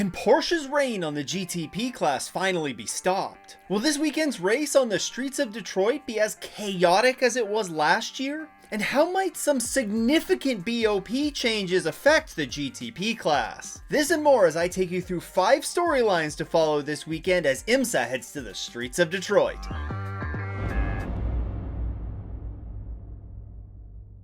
Can Porsche's reign on the GTP class finally be stopped? Will this weekend's race on the streets of Detroit be as chaotic as it was last year? And how might some significant BOP changes affect the GTP class? This and more as I take you through 5 storylines to follow this weekend as Imsa heads to the streets of Detroit.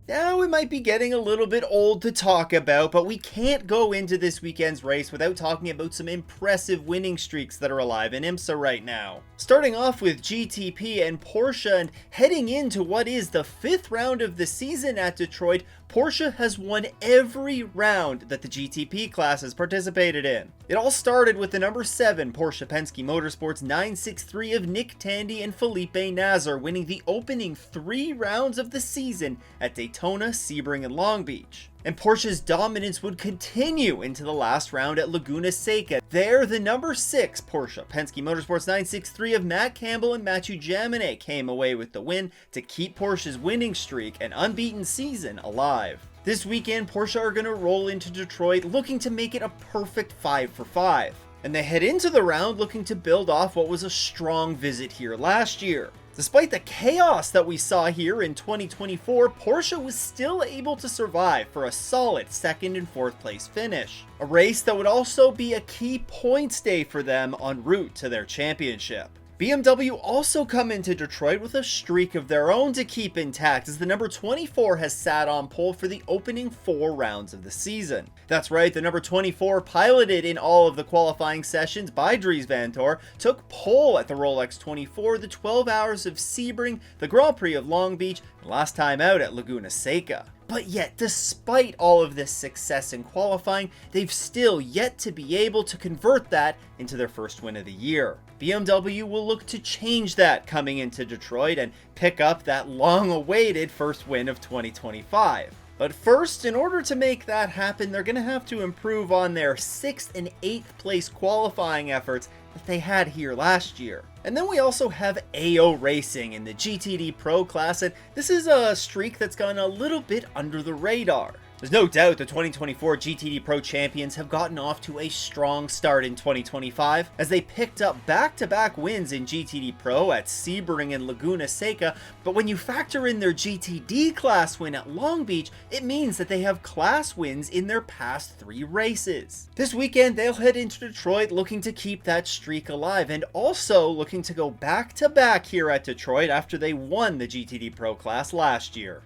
Now, it might be getting a little bit old to talk about, but we can't go into this weekend's race without talking about some impressive winning streaks that are alive in Imsa right now. Starting off with GTP and Porsche, and heading into what is the 5th round of the season at Detroit, Porsche has won every round that the GTP class has participated in. It all started with the number 7 Porsche Penske Motorsports 963 of Nick Tandy and Felipe Nasr winning the opening 3 rounds of the season at Daytona, Sebring, and Long Beach. And Porsche's dominance would continue into the last round at Laguna Seca. There, the number 6 Porsche Penske Motorsports 963 of Matt Campbell and Mathieu Jaminet came away with the win to keep Porsche's winning streak and unbeaten season alive. This weekend, Porsche are going to roll into Detroit looking to make it a perfect 5 for 5. And they head into the round looking to build off what was a strong visit here last year. Despite the chaos that we saw here in 2024, Porsche was still able to survive for a solid 2nd and 4th place finish. A race that would also be a key points day for them en route to their championship. BMW also come into Detroit with a streak of their own to keep intact as the number 24 has sat on pole for the opening 4 rounds of the season. That's right, the number 24, piloted in all of the qualifying sessions by Dries Vanthoor, took pole at the Rolex 24, the 12 Hours of Sebring, the Grand Prix of Long Beach, and last time out at Laguna Seca. But yet, despite all of this success in qualifying, they've still yet to be able to convert that into their first win of the year. BMW will look to change that coming into Detroit and pick up that long-awaited first win of 2025. But first, in order to make that happen, they're going to have to improve on their 6th and 8th place qualifying efforts that they had here last year. And then we also have AO Racing in the GTD Pro class, and this is a streak that's gone a little bit under the radar. There's no doubt the 2024 GTD Pro champions have gotten off to a strong start in 2025 as they picked up back-to-back wins in GTD Pro at Sebring and Laguna Seca, but when you factor in their GTD class win at Long Beach, it means that they have class wins in their past 3 races. This weekend, they'll head into Detroit looking to keep that streak alive and also looking to go back-to-back here at Detroit after they won the GTD Pro class last year.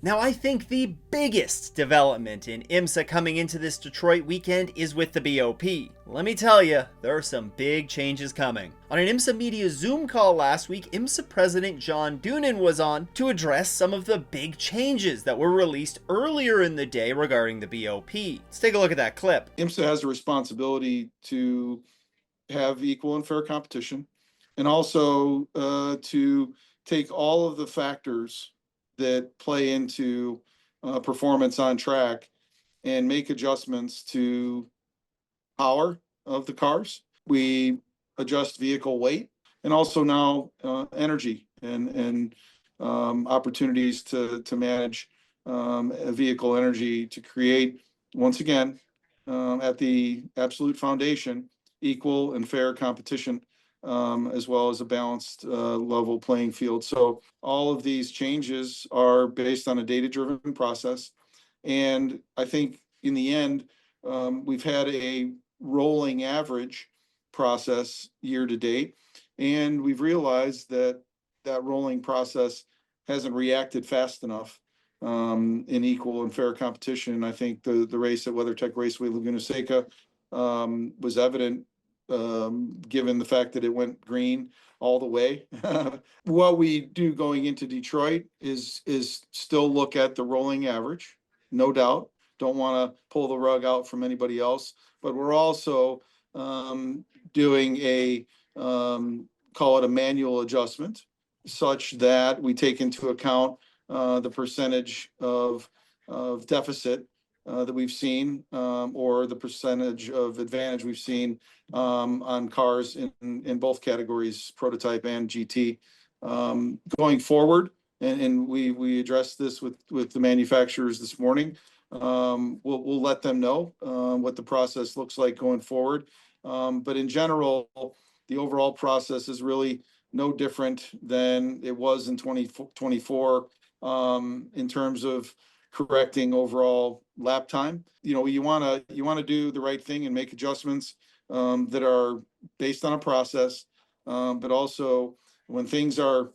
Now, I think the biggest development in Imsa coming into this Detroit weekend is with the BOP. Let me tell you, there are some big changes coming. On an Imsa Media Zoom call last week, Imsa President John Doonan was on to address some of the big changes that were released earlier in the day regarding the BOP. Let's take a look at that clip. Imsa has a responsibility to have equal and fair competition and also to take all of the factors that play into performance on track and make adjustments to power of the cars. We adjust vehicle weight and also now energy and opportunities to manage vehicle energy to create, once again, at the absolute foundation, equal and fair competition, as well as a balanced level playing field. So all of these changes are based on a data-driven process. And I think in the end, we've had a rolling average process year to date. And we've realized that that rolling process hasn't reacted fast enough in equal and fair competition. I think the race at WeatherTech Raceway Laguna Seca was evident, given the fact that it went green all the way. What we do going into Detroit is still look at the rolling average, no doubt. Don't want to pull the rug out from anybody else, but we're also doing a call it a manual adjustment, such that we take into account the percentage of deficit that we've seen, or the percentage of advantage we've seen on cars in both categories, prototype and GT. Going forward, and we addressed this with the manufacturers this morning, we'll let them know what the process looks like going forward. But in general, the overall process is really no different than it was in 2024 in terms of correcting overall lap time. You want to do the right thing and make adjustments that are based on a process, but also when things are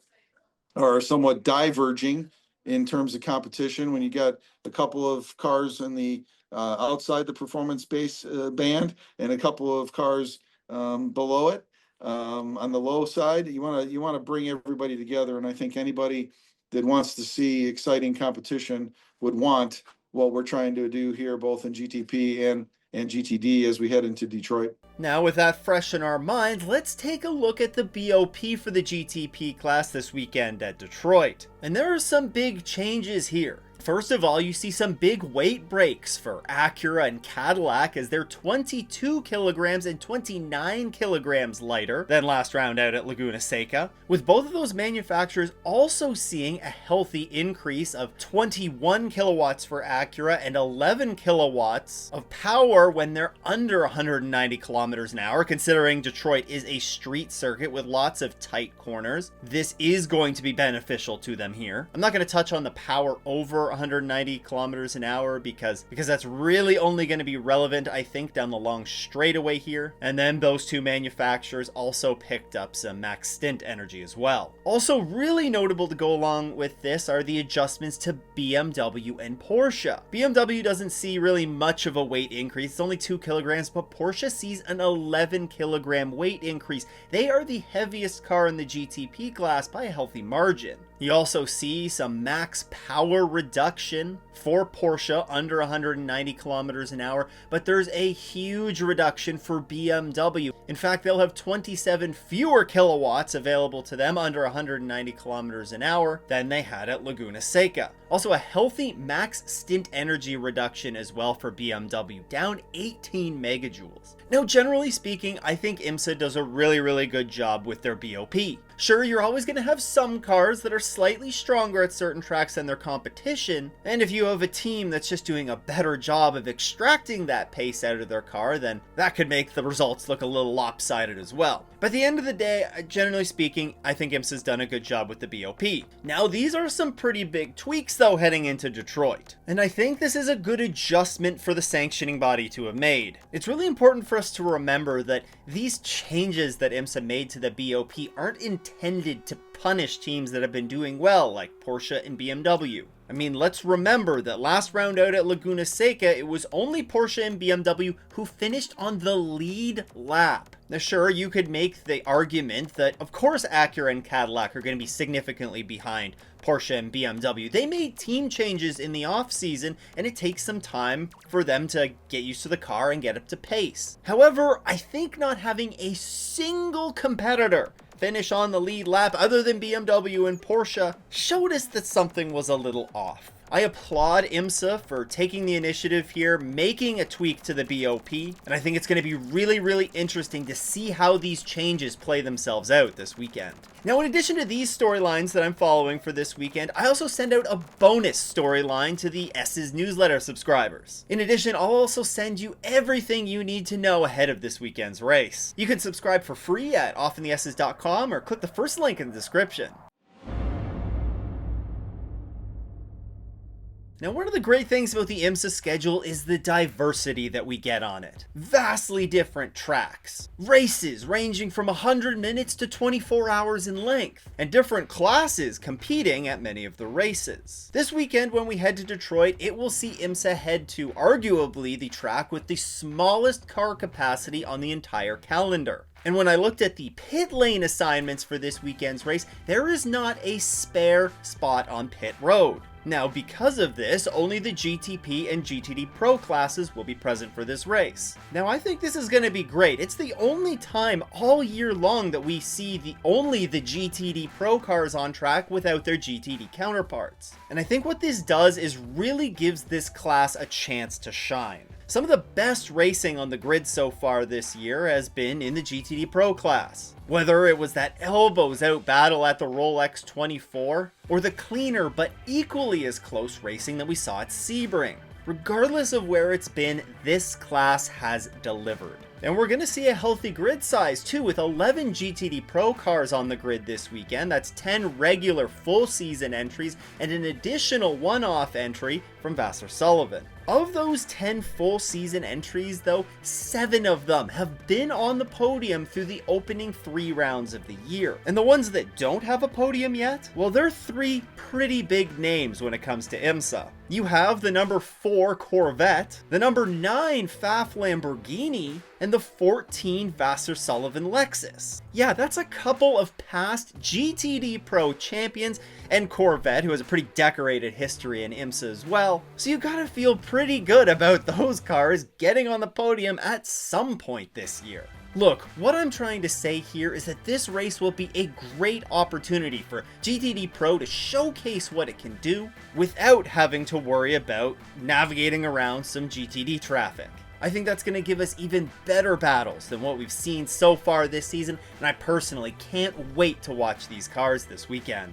somewhat diverging in terms of competition, when you got a couple of cars in the outside the performance base band and a couple of cars below it on the low side, you want to bring everybody together. And I think anybody that wants to see exciting competition would want what we're trying to do here, both in GTP and GTD as we head into Detroit. Now, with that fresh in our minds, let's take a look at the BOP for the GTP class this weekend at Detroit. And there are some big changes here. First of all, you see some big weight breaks for Acura and Cadillac as they're 22 kilograms and 29 kilograms lighter than last round out at Laguna Seca, with both of those manufacturers also seeing a healthy increase of 21 kilowatts for Acura and 11 kilowatts of power when they're under 190 kilometers an hour, considering Detroit is a street circuit with lots of tight corners. This is going to be beneficial to them here. I'm not going to touch on the power over 190 kilometers an hour because that's really only going to be relevant, I think, down the long straightaway here. And then those two manufacturers also picked up some max stint energy as well. Also really notable to go along with this are the adjustments to BMW and Porsche. BMW doesn't see really much of a weight increase. It's only 2 kilograms, but Porsche sees an 11 kilogram weight increase. They are the heaviest car in the GTP class by a healthy margin. You also see some max power reduction for Porsche under 190 kilometers an hour, but there's a huge reduction for BMW. In fact, they'll have 27 fewer kilowatts available to them under 190 kilometers an hour than they had at Laguna Seca. Also, a healthy max stint energy reduction as well for BMW, down 18 megajoules. Now, generally speaking, I think Imsa does a really good job with their BOP. Sure, you're always going to have some cars that are slightly stronger at certain tracks than their competition, and if you have a team that's just doing a better job of extracting that pace out of their car, then that could make the results look a little lopsided as well. But at the end of the day, generally speaking, I think Imsa's done a good job with the BOP. Now, these are some pretty big tweaks though heading into Detroit, and I think this is a good adjustment for the sanctioning body to have made. It's really important for us to remember that these changes that Imsa made to the BOP aren't intended to punish teams that have been doing well, like Porsche and BMW. I mean, let's remember that last round out at Laguna Seca, it was only Porsche and BMW who finished on the lead lap. Now sure, you could make the argument that of course Acura and Cadillac are going to be significantly behind Porsche and BMW. They made team changes in the off season and it takes some time for them to get used to the car and get up to pace. However, I think not having a single competitor finish on the lead lap other than BMW and Porsche showed us that something was a little off. I applaud Imsa for taking the initiative here, making a tweak to the BOP, and I think it's going to be really interesting to see how these changes play themselves out this weekend. Now, in addition to these storylines that I'm following for this weekend, I also send out a bonus storyline to the S's newsletter subscribers. In addition, I'll also send you everything you need to know ahead of this weekend's race. You can subscribe for free at offinthes's.com or click the first link in the description. Now, one of the great things about the Imsa schedule is the diversity that we get on it. Vastly different tracks, races ranging from 100 minutes to 24 hours in length, and different classes competing at many of the races. This weekend when we head to Detroit, it will see Imsa head to arguably the track with the smallest car capacity on the entire calendar. And when I looked at the pit lane assignments for this weekend's race, there is not a spare spot on pit road. Now, because of this, only the GTP and GTD Pro classes will be present for this race. Now, I think this is going to be great. It's the only time all year long that we see only the GTD Pro cars on track without their GTD counterparts. And I think what this does is really gives this class a chance to shine. Some of the best racing on the grid so far this year has been in the GTD Pro class. Whether it was that elbows out battle at the Rolex 24, or the cleaner but equally as close racing that we saw at Sebring. Regardless of where it's been, this class has delivered. And we're going to see a healthy grid size too, with 11 GTD Pro cars on the grid this weekend. That's 10 regular full season entries and an additional one-off entry from Vasser Sullivan. Of those 10 full season entries though, 7 of them have been on the podium through the opening 3 rounds of the year. And the ones that don't have a podium yet, well, they're 3 pretty big names when it comes to Imsa. You have the number 4 Corvette, the number 9 Pfaff Lamborghini, and the 14 Vasser Sullivan Lexus. Yeah, that's a couple of past GTD Pro champions, and Corvette, who has a pretty decorated history in Imsa as well. So you gotta feel pretty good about those cars getting on the podium at some point this year. Look, what I'm trying to say here is that this race will be a great opportunity for GTD Pro to showcase what it can do without having to worry about navigating around some GTD traffic. I think that's going to give us even better battles than what we've seen so far this season, and I personally can't wait to watch these cars this weekend.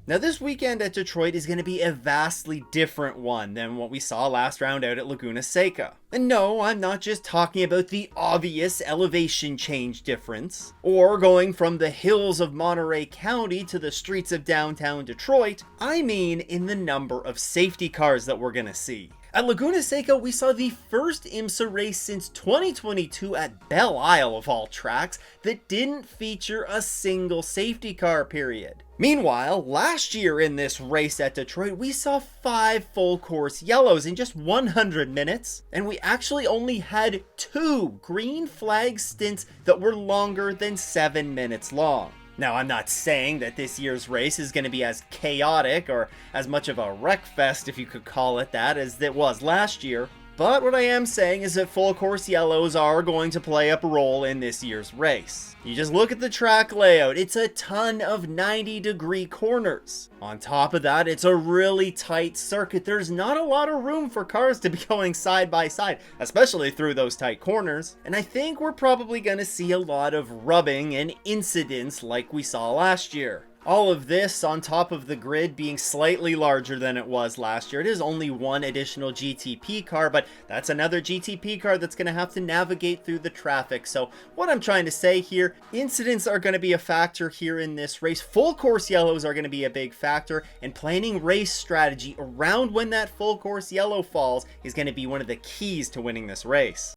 Now this weekend at Detroit is going to be a vastly different one than what we saw last round out at Laguna Seca. And no, I'm not just talking about the obvious elevation change difference, or going from the hills of Monterey County to the streets of downtown Detroit. I mean in the number of safety cars that we're going to see. At Laguna Seca, we saw the first Imsa race since 2022 at Belle Isle of all tracks that didn't feature a single safety car period. Meanwhile, last year in this race at Detroit, we saw 5 full course yellows in just 100 minutes, and we actually only had 2 green flag stints that were longer than 7 minutes long. Now, I'm not saying that this year's race is going to be as chaotic or as much of a wreckfest, if you could call it that, as it was last year. But what I am saying is that full course yellows are going to play a role in this year's race. You just look at the track layout, it's a ton of 90-degree corners. On top of that, it's a really tight circuit. There's not a lot of room for cars to be going side by side, especially through those tight corners. And I think we're probably going to see a lot of rubbing and incidents like we saw last year. All of this on top of the grid being slightly larger than it was last year. It is only one additional GTP car, but that's another GTP car that's going to have to navigate through the traffic. So what I'm trying to say here, incidents are going to be a factor here in this race. Full course yellows are going to be a big factor, and planning race strategy around when that full course yellow falls is going to be one of the keys to winning this race.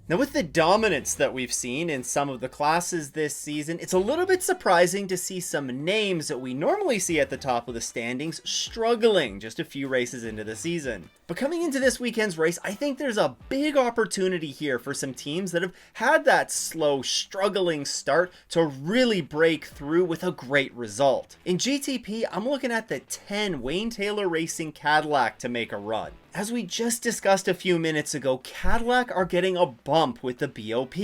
Now, with the dominance that we've seen in some of the classes this season, it's a little bit surprising to see some names that we normally see at the top of the standings struggling just a few races into the season. But coming into this weekend's race, I think there's a big opportunity here for some teams that have had that slow, struggling start to really break through with a great result. In GTP, I'm looking at the 10 Wayne Taylor Racing Cadillac to make a run. As we just discussed a few minutes ago, Cadillac are getting a bump with the BOP.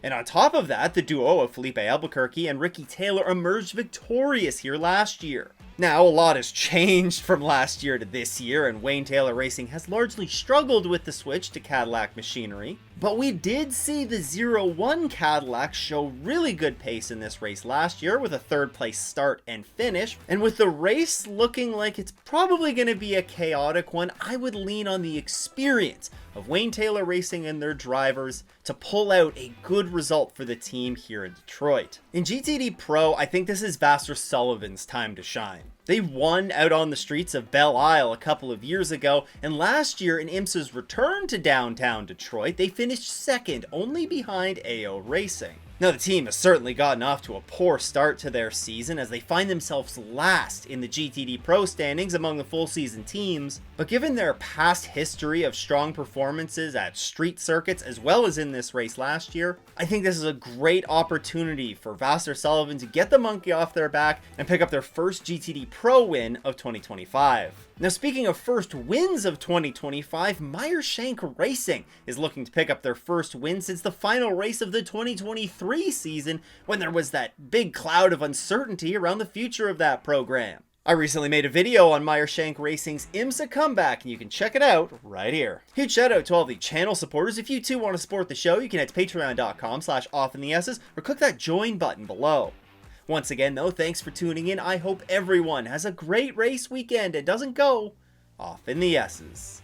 And on top of that, the duo of Felipe Albuquerque and Ricky Taylor emerged victorious here last year. Now, a lot has changed from last year to this year, and Wayne Taylor Racing has largely struggled with the switch to Cadillac machinery. But we did see the 0-1 Cadillac show really good pace in this race last year with a 3rd place start and finish. And with the race looking like it's probably going to be a chaotic one, I would lean on the experience of Wayne Taylor Racing and their drivers to pull out a good result for the team here in Detroit. In GTD Pro, I think this is Vasser Sullivan's time to shine. They won out on the streets of Belle Isle a couple of years ago, and last year in Imsa's return to downtown Detroit, they finished 2nd, only behind AO Racing. Now, the team has certainly gotten off to a poor start to their season as they find themselves last in the GTD Pro standings among the full season teams, but given their past history of strong performances at street circuits as well as in this race last year, I think this is a great opportunity for Vasser Sullivan to get the monkey off their back and pick up their first GTD Pro win of 2025. Now, speaking of first wins of 2025, Meyer-Shank Racing is looking to pick up their first win since the final race of the 2023 season, when there was that big cloud of uncertainty around the future of that program. I recently made a video on Meyer-Shank Racing's Imsa comeback, and you can check it out right here. Huge shout out to all the channel supporters. If you too want to support the show, you can head to patreon.com/offintheesses or click that join button below. Once again though, thanks for tuning in. I hope everyone has a great race weekend and doesn't go off in the S's.